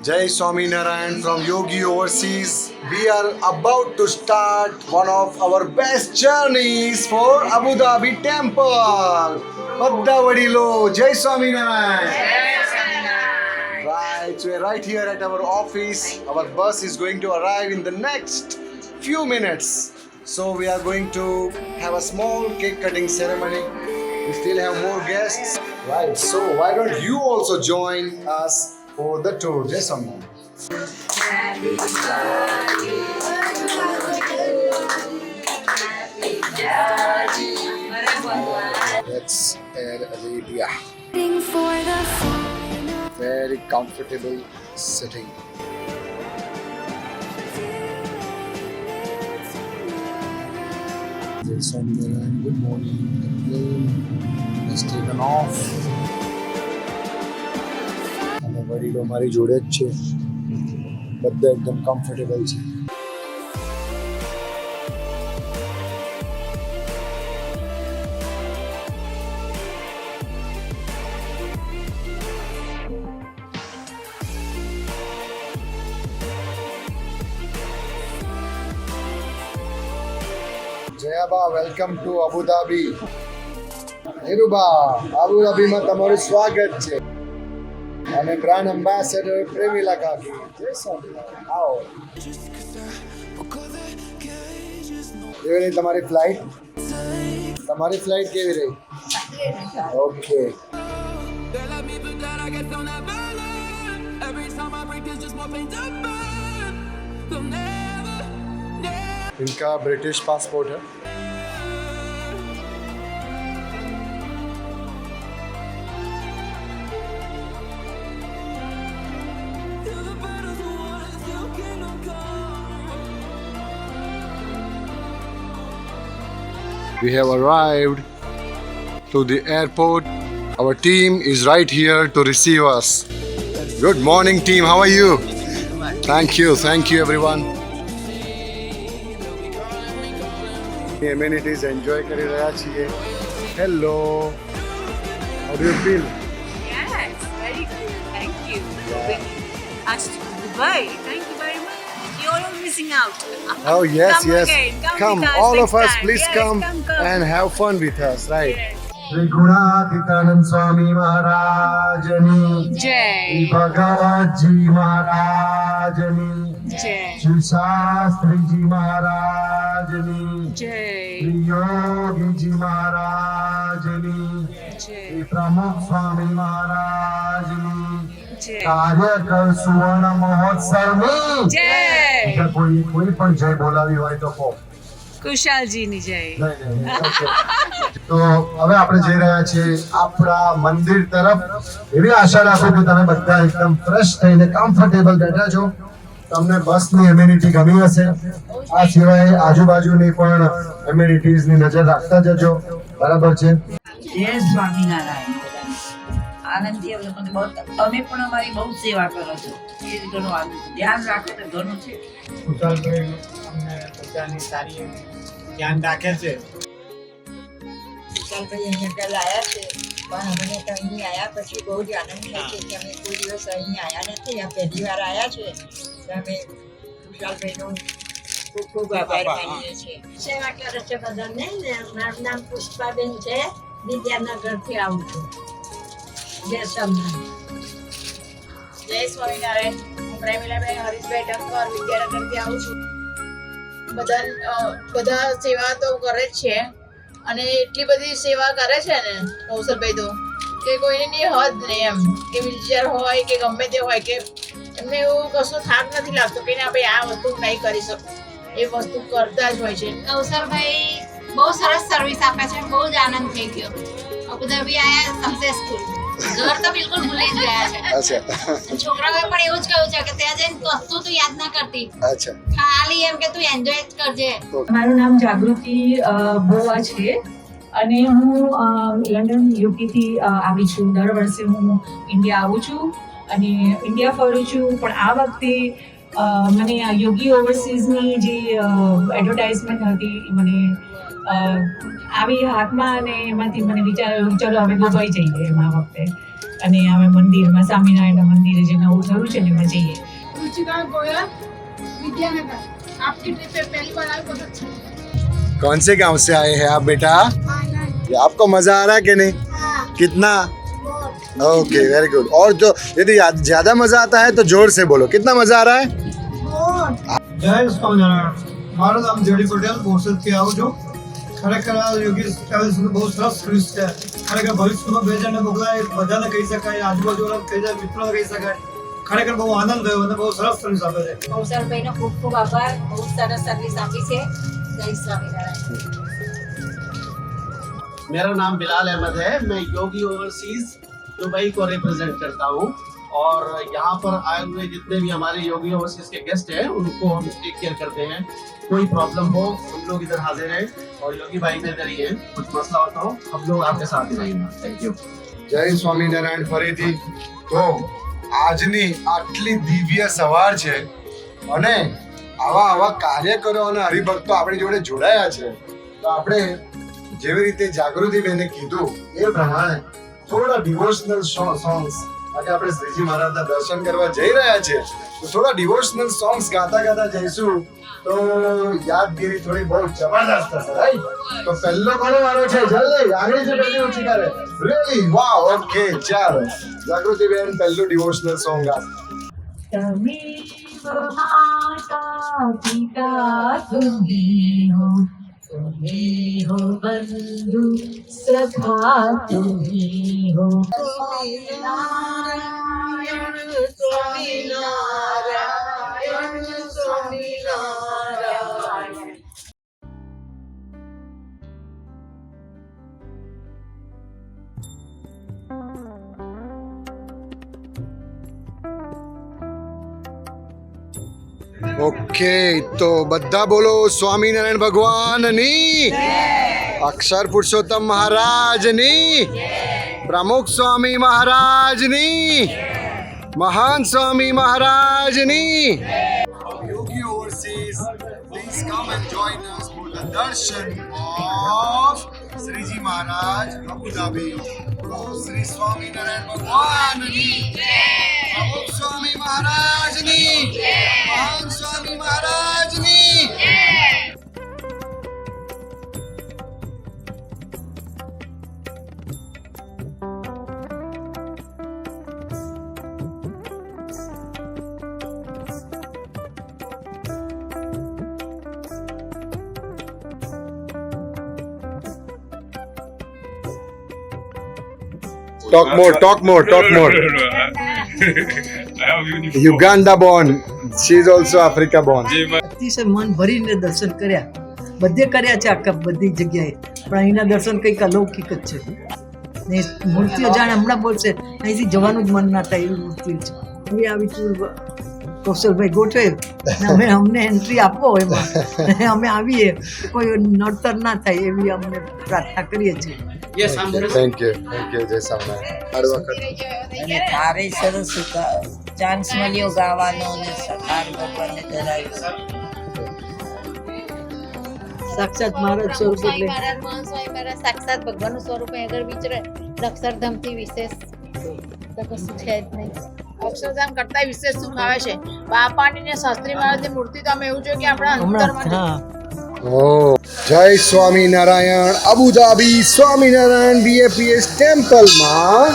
Jai Swaminarayan from Yogi Overseas. We are about to start one of our best journeys for Abu Dhabi Temple. Badda Vadilo, Jai Swaminarayan. Right, so we're right here at our office. Our bus is going to arrive in the next few minutes. So we are going to have a small cake cutting ceremony. We still have more guests. Right, so why don't you also join us for the tour? Jai Swaminarayan. That's Air Arabia. Very comfortable sitting. Jai Swaminarayan, good morning. The plane has taken off. અને વડીલો મારી જોડે જ છે. બધા એકદમ comfortable છે. Jayaba, welcome to Abu Dhabi. Niruba, Abu ધાબીમાં તમારું સ્વાગત છે. અને બ્રાન્ડ એમ્બેસેડર પ્રેમિલા કાકી. જય સ્વામિનારાયણ. આવો. કેવી રહી તમારી ફ્લાઇટ? તમારી ફ્લાઇટ કેવી રહી? ઓકે. इनका ब्रिटिश पासपोर्ट है. We have arrived to the airport. Our team is right here to receive us. Good morning, team. How are you? Thank you everyone. Amenities enjoy કરી રહ્યા છીએ. Hello. How do you feel? Yes, very good. Thank you for bringing us to Dubai. Thank you very much. You're all missing out. Oh yes, Come yes. again. Come, with us all next of us, time. please Yes, come and have fun with us, right? Yes. Shri Gunatitanand સ્વામી મહારાજની Jai. ભગવતજી મહારાજની Jai. Shri Shastriji મહારાજની Jai. Shri Yogiji મહારાજની Jai. Shri પ્રમુખ સ્વામી મહારાજની Jai. કાર્યકર સુવર્ણ મહોત્સવની Jai. કોઈ પણ જય બોલાવી હોય તો કહો. કુશાલજીની જય. તો હવે આપણે જઈ રહ્યા છીએ આપણા મંદિર તરફ. એવી આશા રાખું કે તમે બધા એકદમ ફ્રેશ થઈને કમ્ફર્ટેબલ બેઠા છો. તમને બસની એમ્યુનિટી ગમી હશે. આ સિવાય આજુબાજુની પણ એમ્યુનિટીઝની નજર રાખતા જજો. બરાબર છે? જય સ્વામિનારાયણ. આનંદથી અમે પણ અમારી બહુ સેવા કરો છો. એ ઘણું ધ્યાન રાખો તો ઘણું છે. કુશાલભાઈ અમને બધાની સારી એવી ધ્યાન રાખે છે. કુશાલભાઈ અહીંયા પહેલા આવ્યા છે, પણ અમને તો અહીં આવ્યા પછી બહુ જ આનંદ થાય છે કે અમે કોઈ દિવસ અહીં આવ્યા નથી. આ પહેલી વાર આવ્યા છે તો અમે કુશાલભાઈનો ખૂબ ખૂબ આભાર માનીએ છીએ. સેવા કરે છે બધાને. ને મારું નામ પુષ્પાબેન છે. વિદ્યાનગરથી આવું છું. જય સ્વામિનારાયણ. જય સ્વામિનારાયણ. હું પ્રેમિલાબેન હરીશભાઈ ઠક્કર વિદ્યાનગરથી આવું છું. બધા સેવા તો કરે જ છે અને એટલી બધી સેવા કરે છે ને કૌશલભાઈ તો કે કોઈની હદ નહીં એમ. કે વ્હીલચેર હોય કે ગમે તે હોય કે એમને એવું કશું થાક નથી લાગતો કે ના ભાઈ આ વસ્તુ નહીં કરી શકું. એ વસ્તુ કરતા જ હોય છે. કૌશલભાઈ બહુ સરસ સર્વિસ આપે છે. બહુ જ આનંદ થઈ ગયો. અબુ ધાબી આયા સક્સેસફુલ. ઘર તો બિલકુલ ભૂલી જ ગયા છે. અચ્છા. છોકરાઓએ પણ એવું જ કહ્યું છે કે ત્યાં જઈને વસ્તુ તું યાદ ના કરતી, અચ્છા. ખાલી એમ કે તું એન્જોય જ કરજે. મારું નામ જાગૃતિ બોવા છે અને હું લંડન યુકેથી આવી છું. દર વર્ષે હું ઇન્ડિયા આવું છું અને ઇન્ડિયા ફરું છું. પણ આ વખતે મને આ યોગી ઓવરસીઝની જે એડવર્ટાઇઝમેન્ટ હતી મને આવી હાથમાં અને એમાંથી મને વિચાર ચલો હવે દુબઈ જઈએ એમ આ વખતે. અને અમે મંદિરમાં સ્વામિનારાયણ મંદિરે જે નવું થયું છે ને એમાં જઈએ. रुचिका गोयल विद्यानगर आपकी ट्रिप पे पहली बार आए बहुत अच्छा कौन से गांव से आए हैं आप बेटा? ये आपको मजा आ रहा है कि नहीं? कितना? Okay very good. और जो यदि ज्यादा मजा आता है तो जोर से बोलो. कितना मजा आ रहा है? જય સ્વામિનારાયણ. મારું નામ જેડી પટેલ બોરસદથી આવું છું. ખરેખર આ યોગી ટ્રાવેલ્સનું બહુ સરસ સર્વિસ છે. ખરેખર ભવિષ્યમાં બે જણને મોકલાય, બધાને કહી શકાય, આજુબાજુવાળા કહી જાય, મિત્રોને કહી શકાય. ખરેખર બહુ આનંદ થયો અને બહુ સરસ સર્વિસ આપે છે. કૌશલભાઈનો ખૂબ ખૂબ આભાર. બહુ સરસ સર્વિસ આપી છે. જય સ્વામિનારાયણ. मेरा नाम बिलाल अहमद है. मैं योगी ओवरसीज दुबई को रिप्रेजेंट करता हूँ और यहाँ पर आए हुए जितने भी हमारे योगी ओवरसीज के गेस्ट हैं उनको हम टेक केयर करते हैं. कोई प्रॉब्लम हो हम लोग इधर हाजिर हैं और योगी भाई भी इधर ही हैं. कुछ मसला होता हो हम लोग आपके साथ ही रहेंगे. Thank you. જય સ્વામિનારાયણ ફરીથી. તો આજની આટલી દિવ્ય સવાર છે અને આવા કાર્યકરો અને હરિભક્તો આપણી જોડે જોડાયા છે. તો આપણે જેવી રીતે જાગૃતિબેને કીધું એ પ્રમાણે થોડા ડિવોશનલ સોંગ્સ આજે આપણે શ્રીજી મહારાજના દર્શન કરવા જઈ રહ્યા છે તો થોડા ડિવોશનલ સોંગ્સ ગાતા ગાતા જઈશું તો યાદગીરી થોડી બહુ જબરદસ્ત થશે રાઈટ. તો પહેલો કોનો વારો છે? જલ્દી આગળ જે પહેલી ઊંચી કરે. રીલી વાવ. ઓકે ચાલો જાગૃતિબેન પહેલું ડિવોશનલ સોંગ ગાશે. તમે માતા પિતા तुम्ही हो बंधु सखा तुम्ही हो. સ્વામિનારાયણ સ્વામિનારાયણ સ્વામિનારાયણ. ઓકે તો બધા બોલો સ્વામિનારાયણ ભગવાનની, અક્ષર પુરુષોત્તમ મહારાજની, પ્રમુખ સ્વામી મહારાજની, મહાન સ્વામી મહારાજની. Yogi overseas please come and join us for the darshan of Shriji Maharaj Abu Dhabi. Shri Swaminarayan ભગવાનની જય. પ્રમુખ સ્વામી મહારાજની જય. મહાન સ્વામી મહારાજની જય. Talk more, talk more, talk more. Uganda born. She is also Africa born. અતિશય મન ભરીને દર્શન કર્યા. બધે કર્યા છે આખા બધી જગ્યાએ, પણ અહીંના દર્શન કંઈક અલૌકિક જ છે. ને મૂર્તિઓ જાણે હમણાં બોલશે અહીંથી જવાનું જ મન ના થાય એવી મૂર્તિઓ છે. હવે આવી ટૂર કૌશલભાઈ ગોઠવે ને અમને એન્ટ્રી આપો એમાં અને અમે આવીએ, કોઈ નડતર ના થાય એવી અમને પ્રાર્થના કરીએ છીએ. Thank you, જય સ્વામિનારાયણ. અને તારે સરસ ચાન્સ મળ્યો ગાવાનો અને સકાર ભગવાનને ધરાવ્યો. સાક્ષાત મહારાજ સ્વરૂપ સ્વામી એટલે મહારાજ મહાન સ્વામી મહારાજ સાક્ષાત ભગવાનનું સ્વરૂપ આગળ વિચરે. અક્ષરધામથી વિશેષ તો કશું છે જ નહીં. અક્ષરધામ કરતા વિશેષ સુખ આવે છે. બાપાની ને શાસ્ત્રી મહારાજની મૂર્તિ તો અમે એવું જોઈએ કે આપણા અંતરમાં હમણાં હા જય Swaminarayan. Abu Dhabi Swaminarayan BAPS ટેમ્પલમાં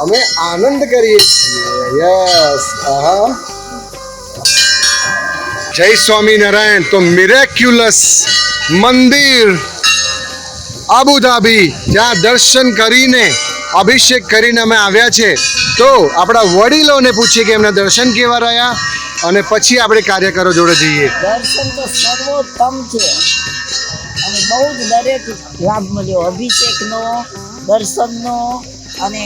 અમે આનંદ કરીએ છીએ. યસ. જય સ્વામિનારાયણ. તો મિરેક્યુલસ મંદિર અબુ ધાબી, જ્યાં દર્શન કરીને અભિષેક કરીને અમે આવ્યા છે. તો આપણા વડીલોને પૂછીએ કે એમના દર્શન કેવા રહ્યા અને પછી આપણે કાર્યકરો જોડે જઈએ. દર્શન તો સર્વોત્તમ છે અને બહુ જ દરેક લાભ મળ્યો. અભિષેકનો, દર્શનનો અને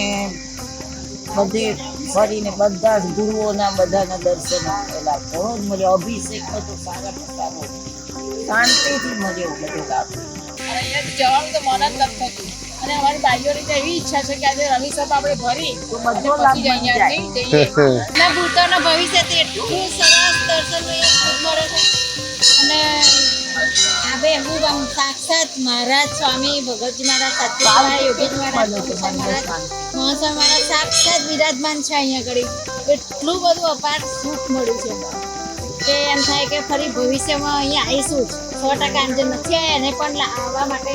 બધે ફરીને બધા જ ગુરુઓના બધાના દર્શન લાભ ઘણો જ મળ્યો. અભિષેકનો તો સારામાં સારો શાંતિથી મળ્યો બધો લાભ. અહીંયા જવાનું તો મન જ નથી થતું. અને અમારી ભાઈઓની તો એવી ઈચ્છા છે કે આજે રવિ સભા આપણે ભરી તો બધો લાભ પછી મળી જાય. અહીંયાથી જઈએ. ના ભૂતોના ભવિષ્યથી એટલું સરસ દર્શન મળે છે. અને આ બે હું આમ સાક્ષાત મહારાજ સ્વામી ભગવતજી મહારાજ સત્યનારાયણ યોગીજી મહારાજ મહાસ્વામી મહારાજ સાક્ષાત વિરાજમાન છે અહીંયા આગળ. એટલું બધું અપાર સુખ મળ્યું છે કે એમ થાય કે ફરી ભવિષ્યમાં અહીંયા આવીશું જ 100%. જે નથી આવ્યા એને પણ આવવા માટે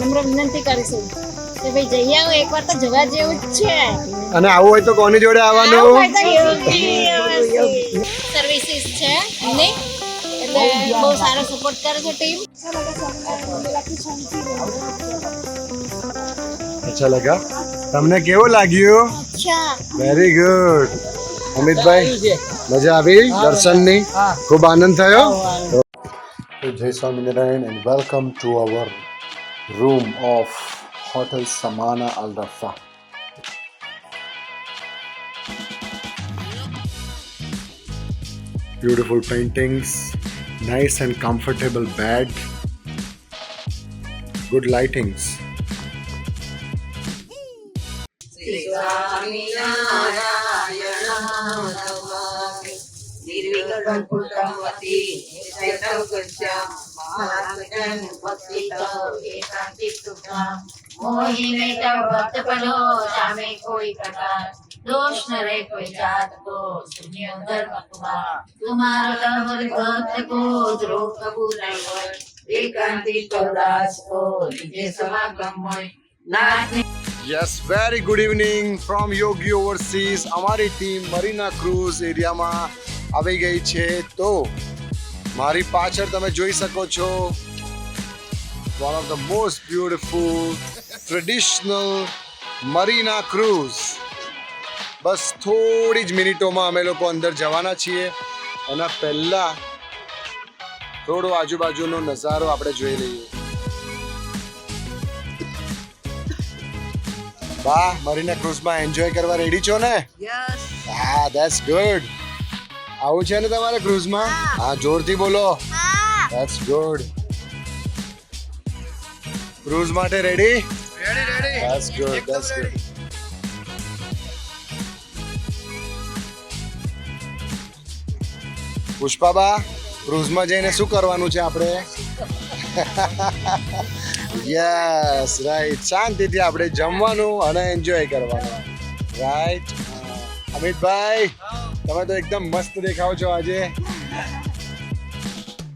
નમ્ર વિનંતી કરીશું કે ભાઈ જઈ આવો, એકવાર તો જવા જેવું જ છે. અને આવું હોય તો કોની જોડે આવવાનું? સર્વિસીસ છે એમની, એટલે બહુ સારો સપોર્ટ કરે છે ટીમ. અચ્છા લગા. તમને કેવું લાગ્યું? Very good. અમિતભાઈ મજા આવી દર્શનની? ખૂબ આનંદ થયો? જય Swaminarayan and welcome to our room of hotel Samana Al Raffa. Beautiful paintings, nice and comfortable bed, good lightings. दोष न रे कोई जात को सुनियो धर्म कुमार तुम्हारो तमर भक्त को द्रोह कबूल नहीं होय एकांतिक कौदास को निजे समागम होय नाथ. Yes, very good evening from Yogi Overseas. અમારી ટીમ મરીના ક્રૂઝ એરિયામાં આવી ગઈ છે. તો મારી પાછળ તમે જોઈ શકો છો one of the most beautiful traditional marina cruise. બસ થોડી જ મિનિટોમાં અમે લોકો અંદર જવાના છીએ. એના પહેલા થોડો આજુબાજુનો નજારો આપણે જોઈ લઈએ. વાહ, મરીના ક્રુઝમાં એન્જોય કરવા રેડી છો ને? યસ. હા, ધેટ્સ ગુડ. આવું છે ને તમારે ક્રુઝમાં? હા, જોરથી બોલો. That's good. ક્રુઝ માટે ready? Ready. That's good, that's good. Pushpaba, ક્રુઝમાં જઈને શું કરવાનું છે આપણે? Yes, right. શાંતિથી આપણે જમવાનું અને એન્જોય કરવાનું. રાઈટ. અમિતભાઈ, તમે તો એકદમ મસ્ત દેખાવ છો આજે.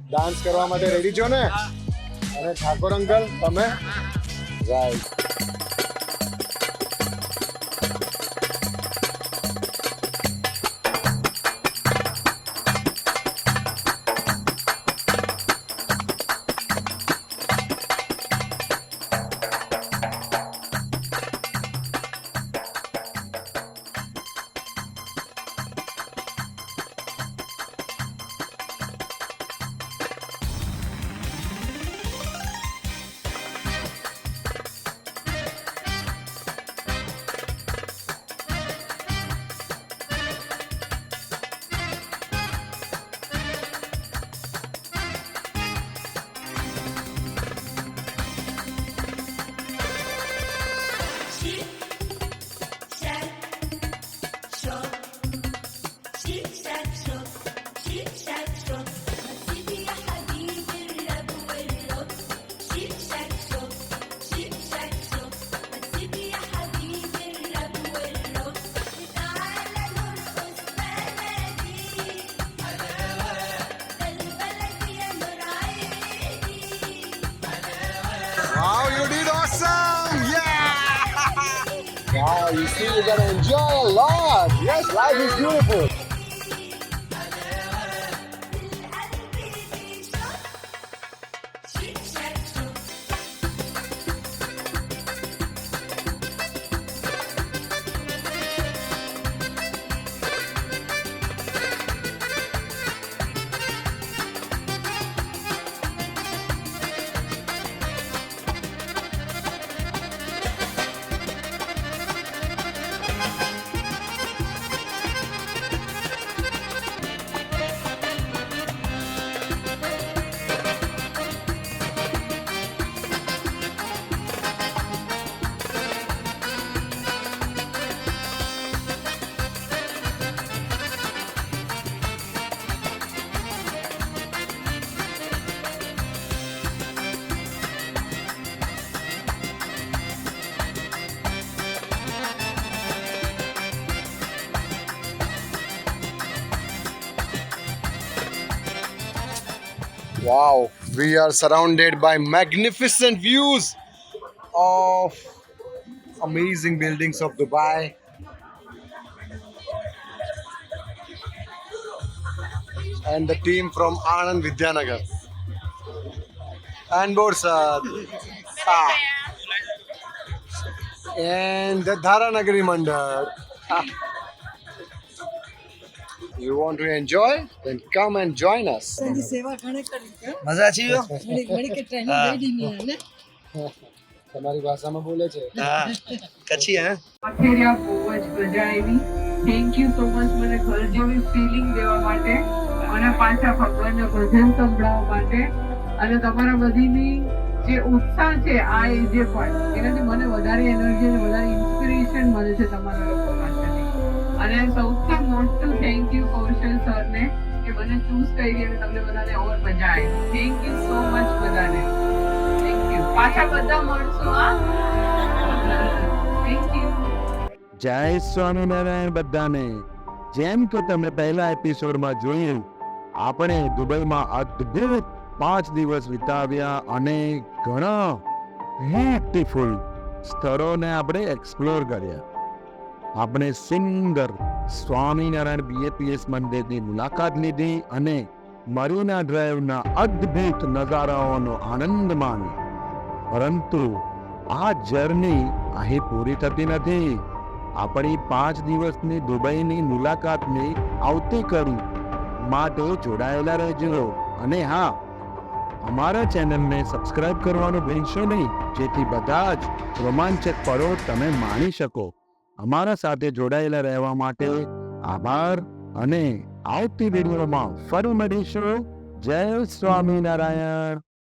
ડાન્સ કરવા માટે રેડી છો ને? અને ઠાકોર અંકલ તમે? Right. Wow, you did awesome! Yeah! Wow, you see, you're gonna enjoy a lot. Yes, life is beautiful. Wow, we are surrounded by magnificent views of amazing buildings of Dubai. And the team from Anand Vidyanagar. And Borsad. Ah. And the Dharanagari Mandal. Ah. You want to enjoy? Then come and join us. એની સેવા ઘણી કરી છે મજા છે ઘણી ઘણી કે training દઈ દીધી મને તમારી ભાષામાં બોલે છે. હા કચ્છી હે આખેરિયા બહુ જ મજા આવી. થેન્ક યુ સો મચ મને ઘર જેવી ફિલિંગ દેવા માટે અને પાછા ભગવાનના ભજન સંભળાવવા માટે અને તમારા બધીની જે ઉત્સાહ છે આ એજે પણ એનાથી મને વધારે એનર્જી અને વધારે ઇન્સ્પિરેશન મળે છે તમારા લોકો પાસેથી. અને સૌથી મોટું થેન્ક યુ કૌશલ સરને કે મને ચૂઝ કરી અને તમને બધાને ઓર મજા આવી. થેન્ક યુ સો મચ બધાને. Thank you. પાછા બધા મળશું હા. Thank you. જય સ્વામિનારાયણ બધાને. જેમ કે તમે પહેલા એપિસોડમાં જોયું, આપણે દુબઈમાં અદ્ભુત 5 દિવસ વિતાવ્યા અને ઘણા બ્યુટીફુલ સ્થળોને આપણે એક્સપ્લોર કર્યા. આપણે સુંદર સ્વામિનારાયણ બીએપીએસ મંદિરની મુલાકાત લીધી અને મરીના ડ્રાઈવના અદ્ભુત નજારાઓનો આનંદ માણ્યો. પરંતુ આ જર્ની અહીં પૂરી થતી નથી. આપણી 5 દિવસની દુબઈની મુલાકાતની આવતી કડી માટે જોડાયેલા રહેજો. અને હા, અમારા ચેનલને સબસ્ક્રાઇબ કરવાનું ભૂલશો નહીં, જેથી બધા જ રોમાંચક પળો તમે માણી શકો. અમારા સાથે જોડાયેલા રહેવા માટે આભાર અને આવતી વિડીયોમાં ફરી મળીશું. જય સ્વામિનારાયણ.